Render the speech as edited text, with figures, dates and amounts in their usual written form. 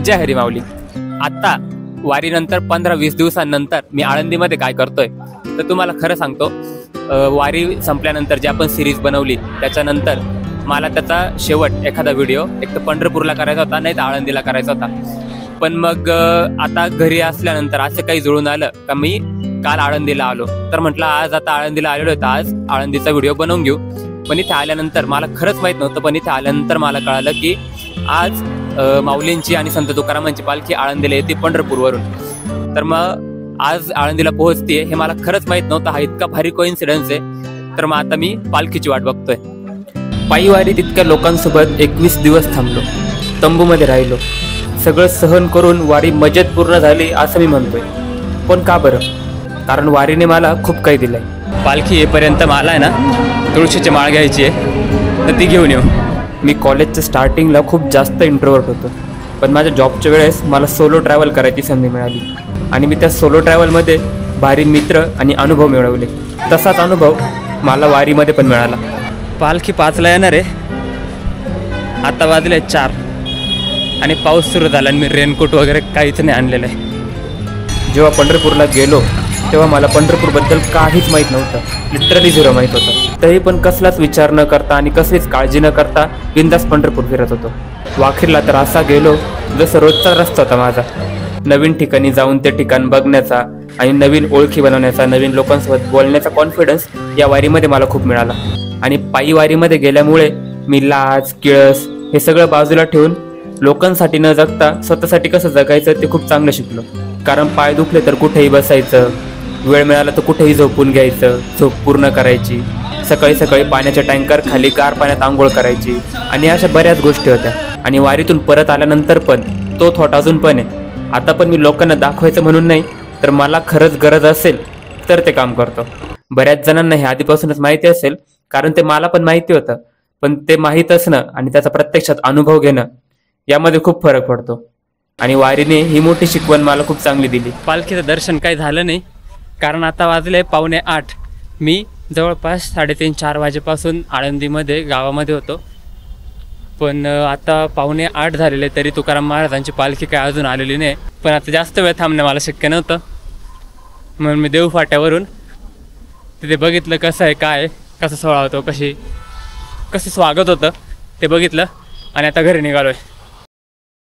जय हरी माऊली. आता वारीनंतर 15-20 दिवसांनंतर मी आळंदीमध्ये काय करतोय तर तुम्हाला खरं सांगतो. वारी संपल्यानंतर जी आपण सिरीज बनवली त्याच्यानंतर मला त्याचा शेवट एखादा व्हिडिओ एक तर पंढरपूरला करायचा होता, नाही तर आळंदीला करायचा होता. पण मग आता घरी असल्यानंतर असं काही जुळून आलं का मी काल आळंदीला आलो, तर म्हटलं आज आता आळंदीला आलेलो आहे तर आज आळंदीचा व्हिडिओ बनवून घेऊ. पण इथे आल्यानंतर मला खरंच माहीत नव्हतं, पण इथे आल्यानंतर मला कळालं की आज माऊलींची आणि संत तुकारामांची पालखी आळंदीला येते पंढरपूरवरून. तर मग आज आळंदीला पोहोचते हे मला खरंच माहीत नव्हतं. हा इतका भारी कोइन्सिडन्स आहे. तर मग आता मी पालखीची वाट बघतोय. पायी वारीत इतक्या लोकांसोबत 21 दिवस थांबलो, तंबूमध्ये राहिलो. सगळं सहन करून वारी मजेत पूर्ण झाली असं मी म्हणतोय. पण का बरं? कारण वारीने मला खूप काही दिलंय. पालखी येईपर्यंत मला आहे ना तुळशीची माळ घ्यायची आहे, तर ती घेऊन येऊ. मी कॉलेजच्या स्टार्टिंगला खूप जास्त इंट्रोवर्ट होतो, पण माझ्या जॉबच्या वेळेस मला सोलो ट्रॅव्हल करायची संधी मिळाली आणि मी त्या सोलो ट्रॅव्हलमध्ये भारी मित्र आणि अनुभव मिळवले. तसाच अनुभव मला वारीमध्ये पण मिळाला. पालखी 5ला येणार आहे, आता वाजले 4 आणि पाऊस सुरू झाला आणि मी रेनकोट वगैरे काहीच नाही आणलेलं आहे. जेव्हा पंढरपूरला गेलो तेव्हा मला पंढरपूरबद्दल काहीच माहीत नव्हतं, लिटरली झिरो माहीत होतं. तरी पण कसलाच विचार न करता आणि कसलीच काळजी न करता बिंदास पंढरपूर फिरत होतो. वाखीरला तर असा गेलो जसं रोजचा रस्ता होता माझा. नवीन ठिकाणी जाऊन ते ठिकाण बघण्याचा आणि नवीन ओळखी बनवण्याचा, नवीन लोकांसोबत बोलण्याचा कॉन्फिडन्स या वारीमध्ये मला खूप मिळाला. आणि पायी वारीमध्ये गेल्यामुळे मी लाज किळस हे सगळं बाजूला ठेवून लोकांसाठी न जगता स्वतःसाठी कसं जगायचं ते खूप चांगलं शिकलो. कारण पाय दुखले तर कुठेही बसायचं, वेळ मिळाला तर कुठेही झोपून घ्यायचं, झोप पूर्ण करायची, सकाळी सकाळी पाण्याच्या टँकर खाली गार पाण्यात आंघोळ करायची आणि अशा बऱ्याच गोष्टी होत्या. आणि वारीतून परत आल्यानंतर पण तो थॉट अजून पण आहे. आता पण मी लोकांना दाखवायचं म्हणून नाही, तर मला खरंच गरज असेल तर ते काम करतो. बऱ्याच जणांना हे आधीपासूनच माहिती असेल, कारण ते मला पण माहिती होतं. पण ते माहीत असणं आणि त्याचा प्रत्यक्षात अनुभव घेणं यामध्ये खूप फरक पडतो. आणि वारीने ही मोठी शिकवण मला खूप चांगली दिली. पालखीचं दर्शन काही झालं नाही, कारण आता वाजले 7:45. मी जवळपास 3:30-4 वाजेपासून आळंदीमध्ये गावामध्ये होतो. पण आता 7:45 झालेले तरी तुकाराम महाराजांची पालखी काय अजून आलेली नाही. पण आता जास्त वेळ थांबणं मला शक्य नव्हतं, म्हणून मी देव फाट्यावरून तिथे बघितलं कसं आहे, काय कसं सोहळा होतो, कसं स्वागत होतं ते बघितलं आणि आता घरी निघालो आहे.